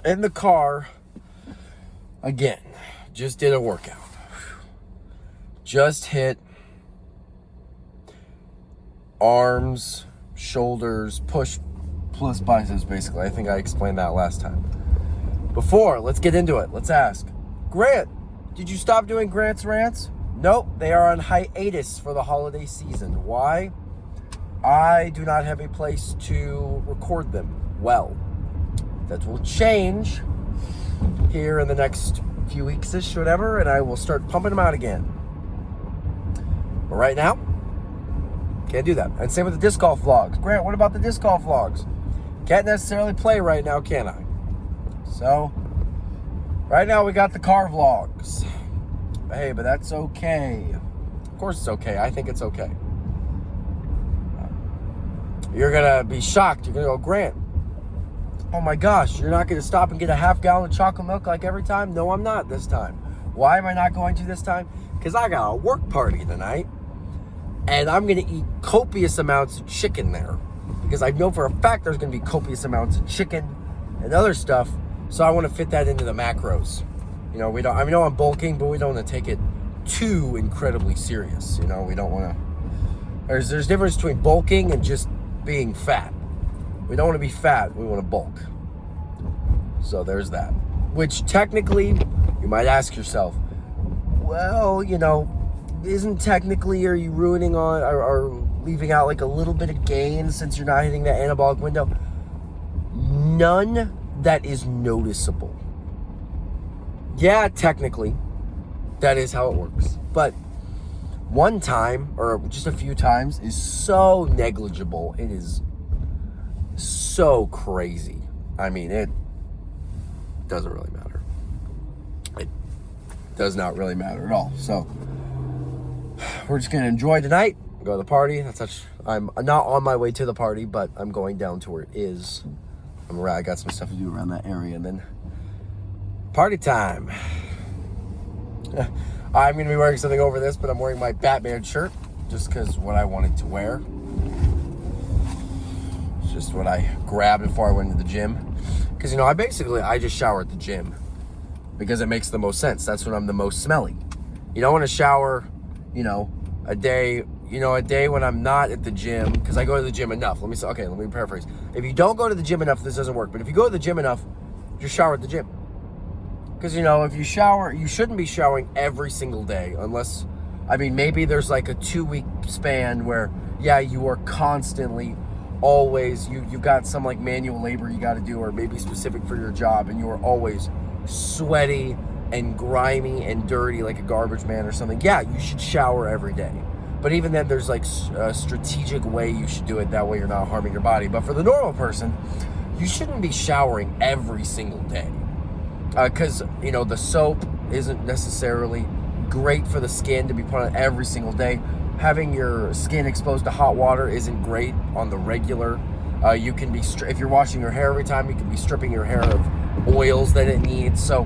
in the car again. Just did a workout. Just hit arms, shoulders, push plus biceps, basically. I think I explained that last time. Before, let's get into it. Let's ask. Grant, did you stop doing Grant's Rants? Nope, they are on hiatus for the holiday season. Why? I do not have a place to record them well. That will change here in the next few weeks-ish, whatever, and I will start pumping them out again. But right now, can't do that. And same with the disc golf vlogs. Grant, what about the disc golf vlogs? Can't necessarily play right now, can I? So, right now we got the car vlogs. Hey, but that's okay. Of course it's okay. I think it's okay. You're going to be shocked. You're going to go, Grant, oh my gosh, you're not going to stop and get a half gallon of chocolate milk like every time? No, I'm not this time. Why am I not going to this time? Because I got a work party tonight. And I'm going to eat copious amounts of chicken there. Because I know for a fact there's going to be copious amounts of chicken and other stuff. So I want to fit that into the macros. You know, I know I'm bulking, but we don't want to take it too incredibly serious. You know, we don't want to... There's a difference between bulking and just being fat. We don't want to be fat. We want to bulk. So there's that. Which technically, you might ask yourself, well, you know, isn't technically, are you ruining on or leaving out like a little bit of gain since you're not hitting that anabolic window? None that is noticeable. Yeah, technically, that is how it works. But one time, or just a few times, is so negligible. It is so crazy. I mean, it doesn't really matter. It does not really matter at all. So we're just gonna enjoy tonight, go to the party. I'm not on my way to the party, but I'm going down to where it is. I got some stuff to do around that area, and then party time. I'm gonna be wearing something over this, but I'm wearing my Batman shirt just because what I wanted to wear. It's just what I grabbed before I went to the gym. Because, you know, I just shower at the gym because it makes the most sense. That's when I'm the most smelly. You don't want to shower, you know, a day when I'm not at the gym, because I go to the gym enough. Let me paraphrase. If you don't go to the gym enough, this doesn't work. But if you go to the gym enough, just shower at the gym. Because, you know, if you shower, you shouldn't be showering every single day unless, I mean, maybe there's like a 2-week span where, yeah, you are constantly, always, you've got some like manual labor you got to do, or maybe specific for your job, and you are always sweaty and grimy and dirty like a garbage man or something. Yeah, you should shower every day. But even then, there's like a strategic way you should do it. That way you're not harming your body. But for the normal person, you shouldn't be showering every single day. Because, you know, the soap isn't necessarily great for the skin to be put on every single day. Having your skin exposed to hot water isn't great on the regular. You can be, if you're washing your hair every time, you can be stripping your hair of oils that it needs. So,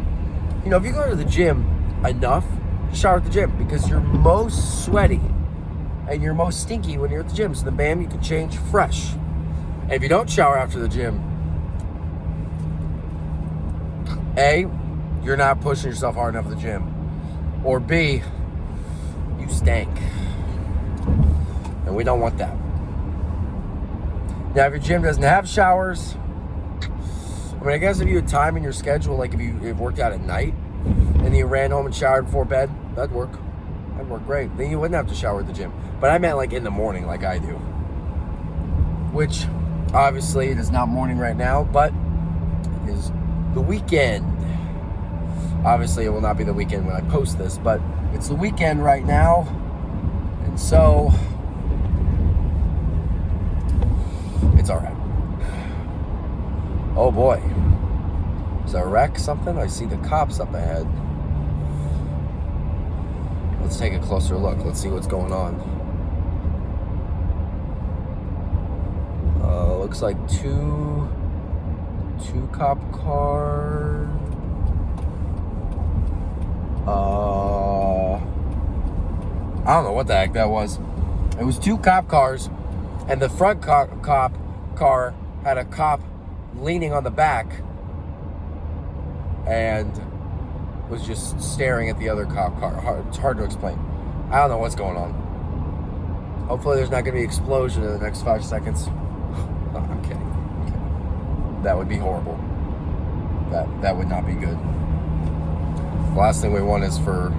you know, if you go to the gym enough, shower at the gym, because you're most sweaty and you're most stinky when you're at the gym. So then, bam, you can change fresh. And if you don't shower after the gym, A, you're not pushing yourself hard enough at the gym. Or B, you stank. And we don't want that. Now, if your gym doesn't have showers, I mean, I guess if you had time in your schedule, like if you worked out at night and then you ran home and showered before bed, that'd work. That'd work great. Then you wouldn't have to shower at the gym. But I meant like in the morning like I do. Which, obviously, it is not morning right now, but it is the weekend. Obviously, it will not be the weekend when I post this, but it's the weekend right now. And so, it's all right. Oh boy. Is there a wreck, something? I see the cops up ahead. Let's take a closer look. Let's see what's going on. Looks like two cop cars. I don't know what the heck that was. It was 2 cop cars, and the front cop car had a cop leaning on the back, and was just staring at the other cop car. It's hard to explain. I don't know what's going on. Hopefully there's not going to be an explosion in the next 5 seconds. No, I'm kidding. That would be horrible. That would not be good. The last thing we want is for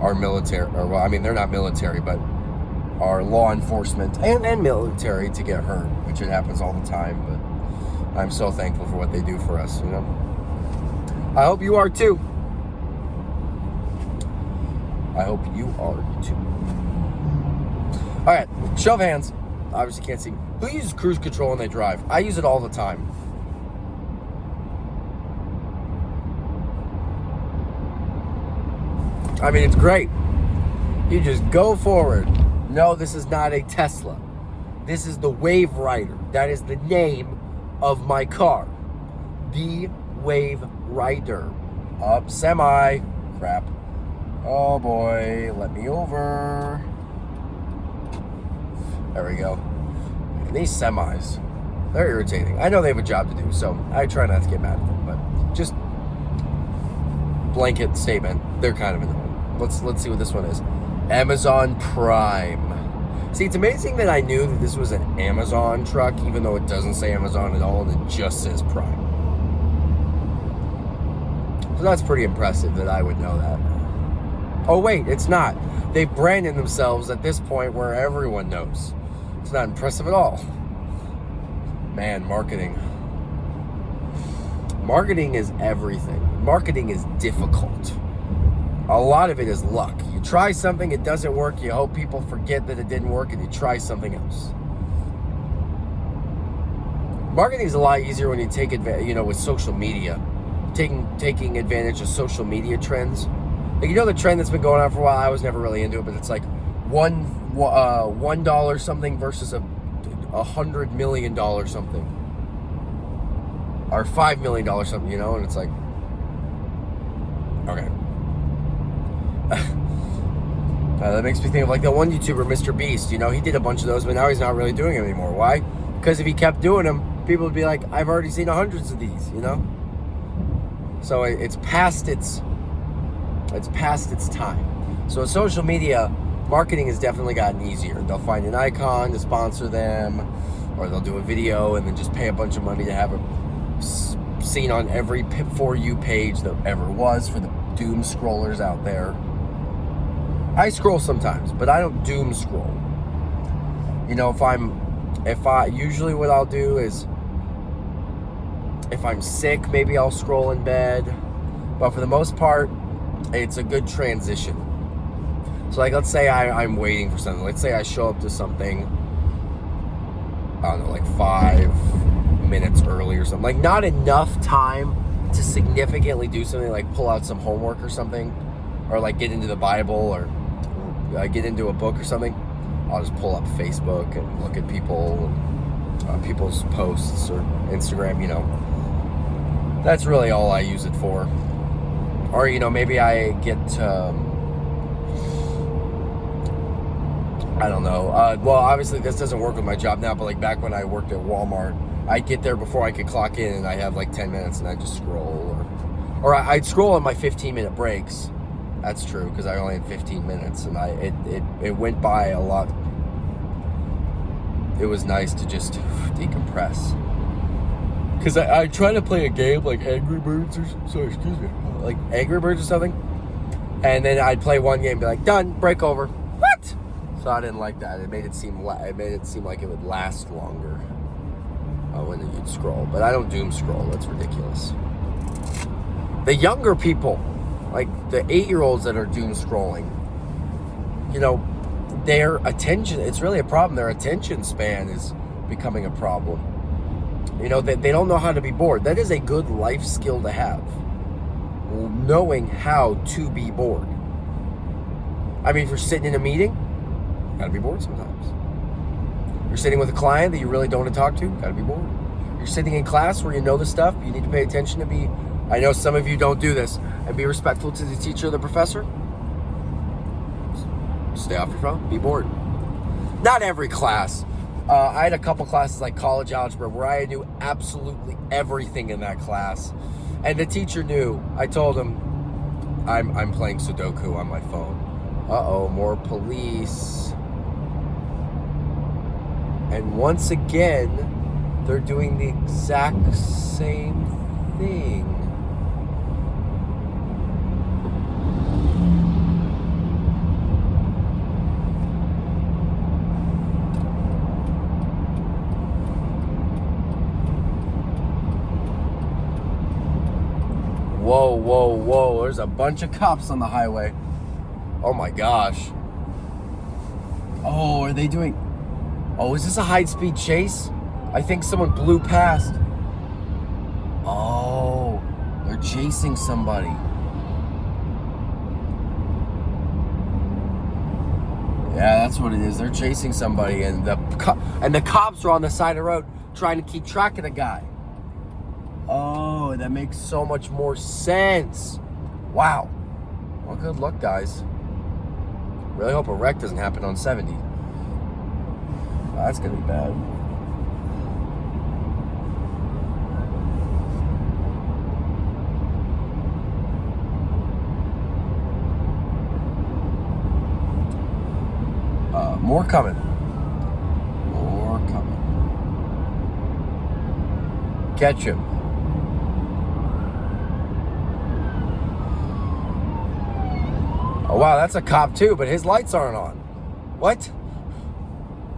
our military, or well, I mean, they're not military, but our law enforcement and military to get hurt, which it happens all the time, but I'm so thankful for what they do for us, you know? I hope you are too. I hope you are too. All right, show of hands. Obviously can't see. Who uses cruise control when they drive? I use it all the time. I mean, it's great. You just go forward. No, this is not a Tesla. This is the Wave Rider. That is the name of my car. The Wave Rider. Up, semi. Crap. Oh boy, let me over. There we go. And these semis, they're irritating. I know they have a job to do, so I try not to get mad at them, but just blanket statement, they're kind of annoying. Let's see what this one is. Amazon Prime. See, it's amazing that I knew that this was an Amazon truck, even though it doesn't say Amazon at all, and it just says Prime. So that's pretty impressive that I would know that. Oh wait, it's not. They've branded themselves at this point where everyone knows. It's not impressive at all. Man, marketing. Marketing is everything. Marketing is difficult. A lot of it is luck. You try something, it doesn't work, you hope people forget that it didn't work, and you try something else. Marketing is a lot easier when you take advantage, with social media. Taking advantage of social media trends. Like, the trend that's been going on for a while, I was never really into it, but it's like $1 something versus $100 million something. Or $5 million something, and it's like, okay. That makes me think of like the one YouTuber, Mr. Beast. He did a bunch of those, but now he's not really doing it anymore. Why? Because if he kept doing them, people would be like, I've already seen hundreds of these, So it's past its time. So social media marketing has definitely gotten easier. They'll find an icon to sponsor them, or they'll do a video and then just pay a bunch of money to have it seen on every For You page that ever was for the doom scrollers out there. I scroll sometimes, but I don't doom scroll. Usually what I'll do is, if I'm sick, maybe I'll scroll in bed. But for the most part, it's a good transition. So like, let's say I'm waiting for something. Let's say I show up to something, I don't know, like 5 minutes early or something. Like, not enough time to significantly do something, like pull out some homework or something, or like get into the Bible, or get into a book or something. I'll just pull up Facebook and look at people, people's posts, or Instagram, That's really all I use it for. Or, maybe I get, I don't know. Well, obviously this doesn't work with my job now, but like back when I worked at Walmart, I'd get there before I could clock in, and I have like 10 minutes and I just scroll, or I'd scroll on my 15-minute breaks. That's true, because I only had 15 minutes, and it went by a lot. It was nice to just decompress. Because I try to play a game like Angry Birds like Angry Birds or something, and then I'd play one game and be like, done, break over. What? So I didn't like that. It made it seem like it would last longer when you'd scroll. But I don't doom scroll. That's ridiculous. The younger people, like the 8-year-olds that are doom scrolling, their attention, it's really a problem. Their attention span is becoming a problem. They don't know how to be bored. That is a good life skill to have. Knowing how to be bored. I mean, if you're sitting in a meeting, you gotta be bored sometimes. You're sitting with a client that you really don't want to talk to, gotta be bored. You're sitting in class where you know the stuff, you need to pay attention to be, I know some of you don't do this, and be respectful to the teacher or the professor. Stay off your phone, be bored. Not every class. I had a couple classes like college algebra where I knew absolutely everything in that class. And the teacher knew. I told him, I'm playing Sudoku on my phone. Uh-oh, more police. And once again, they're doing the exact same thing. Whoa, whoa, whoa. There's a bunch of cops on the highway. Oh my gosh. Oh, are they doing... Oh, is this a high-speed chase? I think someone blew past. Oh, they're chasing somebody. Yeah, that's what it is. They're chasing somebody, and the cops are on the side of the road trying to keep track of the guy. Oh, that makes so much more sense. Wow. Well, good luck, guys. Really hope a wreck doesn't happen on 70. Oh, that's gonna be bad. More coming. More coming. Catch him. Oh, wow, that's a cop too, but his lights aren't on. What?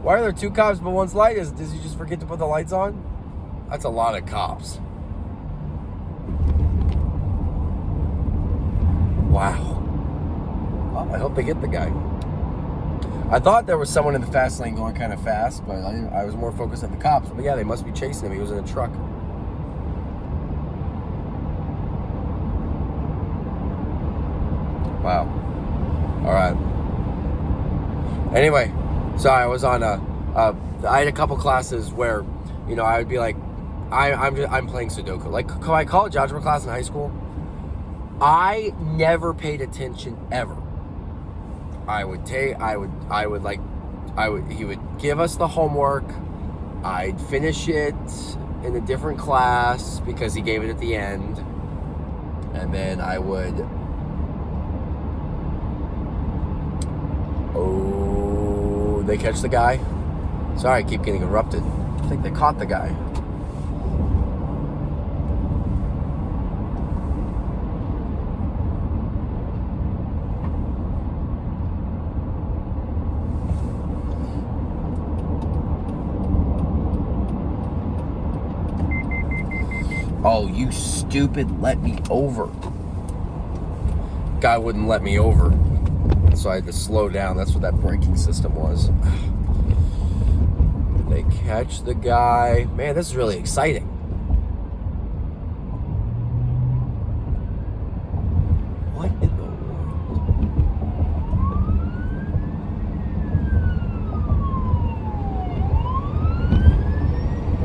Why are there two cops but one's light is? Did you just forget to put the lights on? That's a lot of cops. Wow. Well, I hope they get the guy. I thought there was someone in the fast lane going kind of fast, but I was more focused on the cops. But yeah, they must be chasing him. He was in a truck. Wow. All right. Anyway, sorry, I was on I had a couple classes where, you know, I would be like, I'm playing Sudoku. Like my college algebra class in high school, I never paid attention ever. He would give us the homework. I'd finish it in a different class because he gave it at the end. And then I would, oh, they catch the guy? Sorry, I keep getting interrupted. I think they caught the guy. Oh, you stupid, let me over. Guy wouldn't let me over. So I had to slow down. That's what that braking system was. They catch the guy. Man, this is really exciting. What in the world?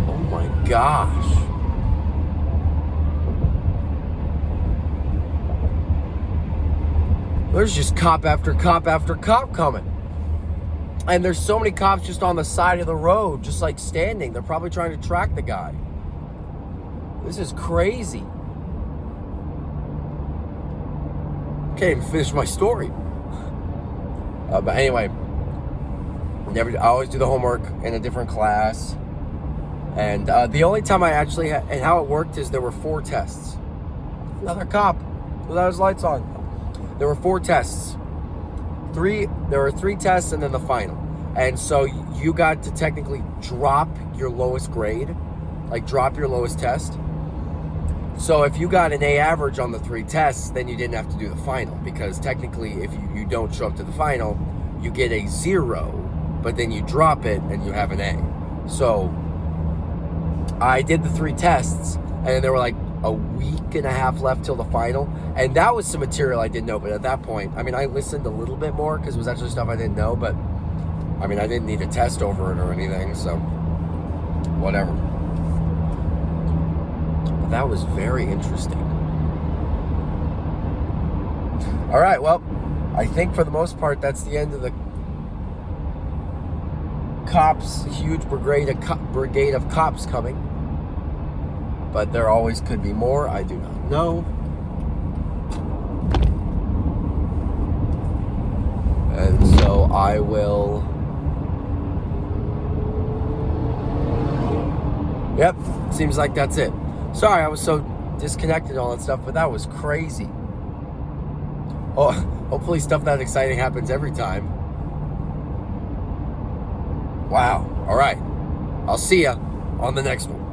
Oh my gosh. There's just cop after cop after cop coming. And there's so many cops just on the side of the road, just like standing. They're probably trying to track the guy. This is crazy. Can't even finish my story. But anyway, I always do the homework in a different class. And the only time I actually had, and how it worked is there were 4 tests. Another cop without his lights on. There were 4 tests. There were 3 tests and then the final. And so you got to technically drop your lowest grade, like drop your lowest test. So if you got an A average on the 3 tests, then you didn't have to do the final, because technically if you don't show up to the final, you get a 0, but then you drop it and you have an A. So I did the 3 tests, and there were like a week and a half left till the final, and that was some material I didn't know. But at that point, I mean, I listened a little bit more because it was actually stuff I didn't know, but I mean, I didn't need a test over it or anything, so whatever. But that was very interesting. All right, well, I think for the most part that's the end of the cops, huge brigade of cops coming. but there always could be more. I do not know. And so I will... Yep, seems like that's it. Sorry, I was so disconnected and all that stuff, but that was crazy. Oh, hopefully stuff that exciting happens every time. Wow. All right. I'll see ya on the next one.